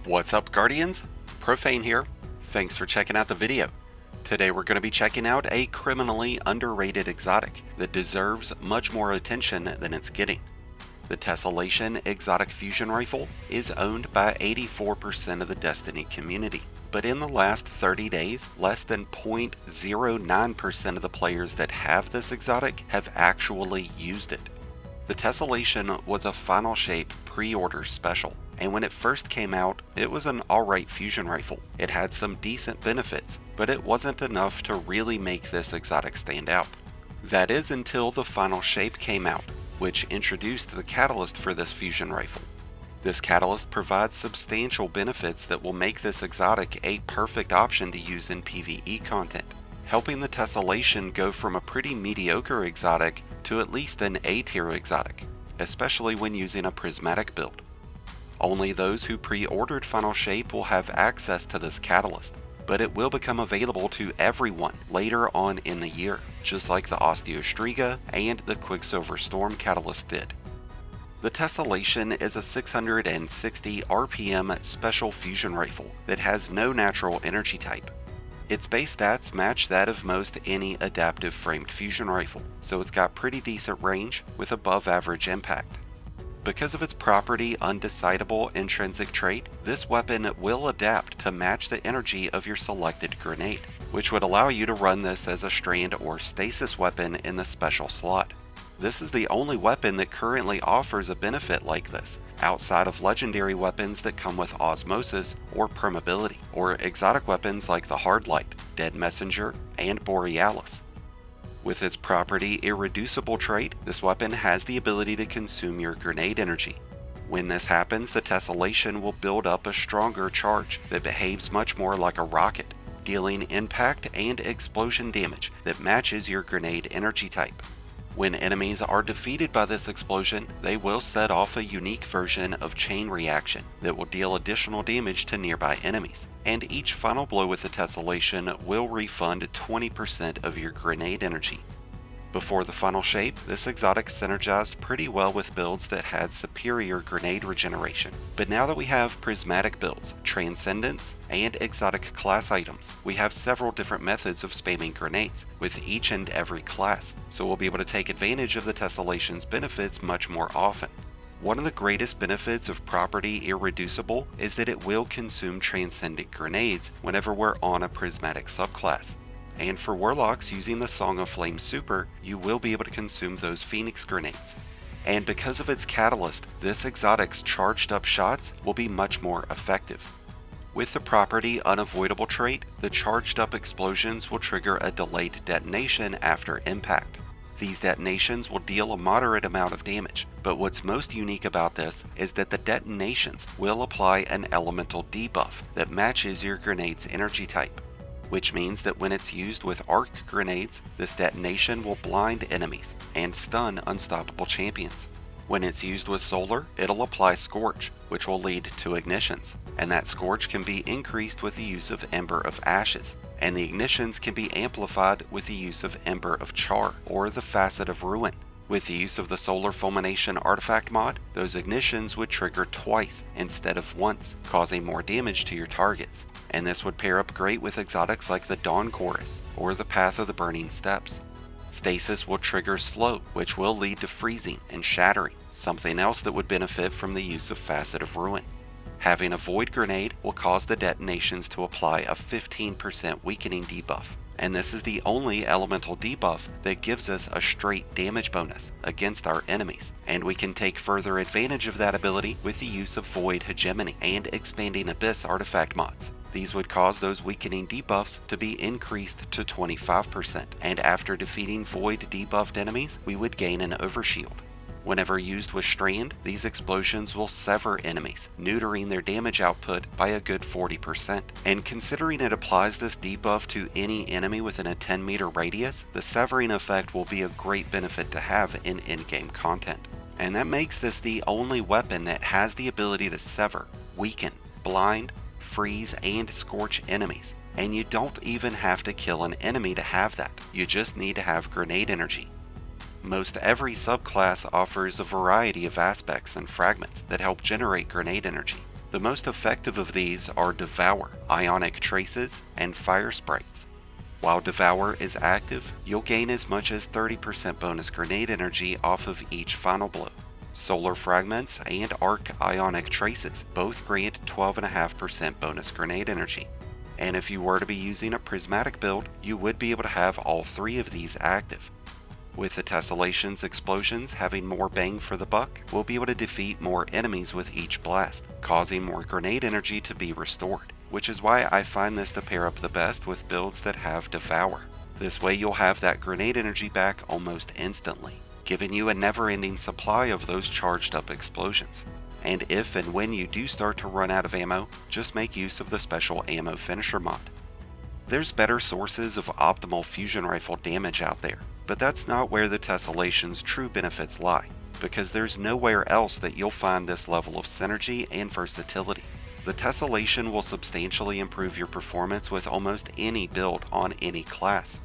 What's up, Guardians? Profane here. Thanks for checking out the video. Today we're going to be checking out a criminally underrated exotic that deserves much more attention than it's getting. The Tessellation exotic fusion rifle is owned by 84% of the Destiny community, but in the last 30 days, less than 0.09% of the players that have this exotic have actually used it. The Tessellation was a Final Shape pre-order special, and when it first came out, it was an alright fusion rifle. It had some decent benefits, but it wasn't enough to really make this exotic stand out. That is until the Final Shape came out, which introduced the catalyst for this fusion rifle. This catalyst provides substantial benefits that will make this exotic a perfect option to use in PvE content, helping the Tessellation go from a pretty mediocre exotic to at least an A-tier exotic, especially when using a Prismatic build. Only those who pre-ordered Final Shape will have access to this catalyst, but it will become available to everyone later on in the year, just like the Osteostriga and the Quicksilver Storm catalyst did. The Tessellation is a 660 RPM special fusion rifle that has no natural energy type. Its base stats match that of most any adaptive framed fusion rifle, so it's got pretty decent range with above average impact. Because of its property Undecidable intrinsic trait, this weapon will adapt to match the energy of your selected grenade, which would allow you to run this as a strand or stasis weapon in the special slot. This is the only weapon that currently offers a benefit like this, outside of legendary weapons that come with Osmosis or Permeability, or exotic weapons like the Hardlight, Dead Messenger, and Borealis. With its property Irreducible trait, this weapon has the ability to consume your grenade energy. When this happens, the Tessellation will build up a stronger charge that behaves much more like a rocket, dealing impact and explosion damage that matches your grenade energy type. When enemies are defeated by this explosion, they will set off a unique version of chain reaction that will deal additional damage to nearby enemies, and each final blow with the Tessellation will refund 20% of your grenade energy. Before the Final Shape, this exotic synergized pretty well with builds that had superior grenade regeneration. But now that we have Prismatic Builds, Transcendence, and exotic class items, we have several different methods of spamming grenades with each and every class, so we'll be able to take advantage of the Tessellation's benefits much more often. One of the greatest benefits of property Irreducible is that it will consume transcendent grenades whenever we're on a Prismatic subclass. And for Warlocks using the Song of Flame Super, you will be able to consume those Phoenix grenades. And because of its catalyst, this exotic's charged up shots will be much more effective. With the property Unavoidable trait, the charged up explosions will trigger a delayed detonation after impact. These detonations will deal a moderate amount of damage, but what's most unique about this is that the detonations will apply an elemental debuff that matches your grenade's energy type, which means that when it's used with arc grenades, this detonation will blind enemies and stun unstoppable champions. When it's used with solar, it'll apply Scorch, which will lead to ignitions, and that Scorch can be increased with the use of Ember of Ashes, and the ignitions can be amplified with the use of Ember of Char or the Facet of Ruin. With the use of the Solar Fulmination artifact mod, those ignitions would trigger twice instead of once, causing more damage to your targets. And this would pair up great with exotics like the Dawn Chorus or the Path of the Burning Steps. Stasis will trigger slow, which will lead to freezing and shattering, something else that would benefit from the use of Facet of Ruin. Having a Void Grenade will cause the detonations to apply a 15% weakening debuff, and this is the only elemental debuff that gives us a straight damage bonus against our enemies, and we can take further advantage of that ability with the use of Void Hegemony and Expanding Abyss artifact mods. These would cause those weakening debuffs to be increased to 25%, and after defeating Void debuffed enemies, we would gain an Overshield. Whenever used with Strand, these explosions will sever enemies, neutering their damage output by a good 40%. And considering it applies this debuff to any enemy within a 10-meter radius, the severing effect will be a great benefit to have in in-game content. And that makes this the only weapon that has the ability to sever, weaken, blind, freeze, and scorch enemies. And you don't even have to kill an enemy to have that. You just need to have grenade energy. Most every subclass offers a variety of aspects and fragments that help generate grenade energy. The most effective of these are Devour, Ionic Traces, and Fire Sprites. While Devour is active, you'll gain as much as 30% bonus grenade energy off of each final blow. Solar Fragments and Arc Ionic Traces both grant 12.5% bonus grenade energy. And if you were to be using a Prismatic build, you would be able to have all three of these active. With the Tessellation's explosions having more bang for the buck, we'll be able to defeat more enemies with each blast, causing more grenade energy to be restored, which is why I find this to pair up the best with builds that have Devour. This way you'll have that grenade energy back almost instantly, giving you a never-ending supply of those charged up explosions. And if and when you do start to run out of ammo, just make use of the special ammo finisher mod. There's better sources of optimal fusion rifle damage out there, but that's not where the Tessellation's true benefits lie, because there's nowhere else that you'll find this level of synergy and versatility. The Tessellation will substantially improve your performance with almost any build on any class.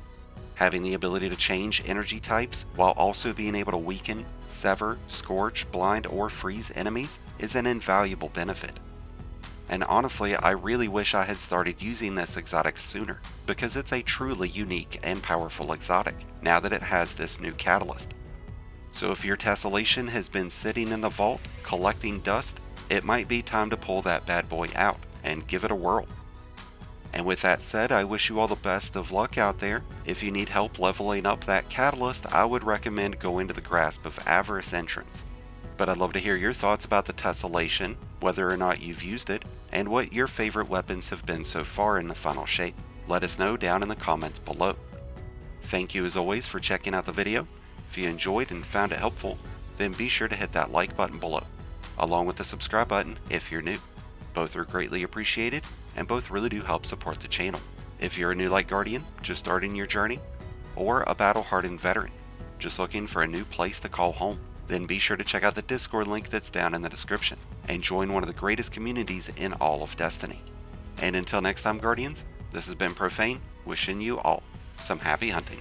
Having the ability to change energy types while also being able to weaken, sever, scorch, blind, or freeze enemies is an invaluable benefit. And honestly, I really wish I had started using this exotic sooner, because it's a truly unique and powerful exotic, now that it has this new catalyst. So if your Tessellation has been sitting in the vault, collecting dust, it might be time to pull that bad boy out, and give it a whirl. And with that said, I wish you all the best of luck out there. If you need help leveling up that catalyst, I would recommend going to the Grasp of Avarice entrance. But I'd love to hear your thoughts about the Tessellation, whether or not you've used it, and what your favorite weapons have been so far in the final shape. Let us know down in the comments below. Thank you as always for checking out the video. If you enjoyed and found it helpful, then be sure to hit that like button below, along with the subscribe button if you're new. Both are greatly appreciated, and both really do help support the channel. If you're a new Light Guardian, just starting your journey, or a battle-hardened veteran, just looking for a new place to call home, then be sure to check out the Discord link that's down in the description, and join one of the greatest communities in all of Destiny. And until next time, Guardians, this has been Profane, wishing you all some happy hunting.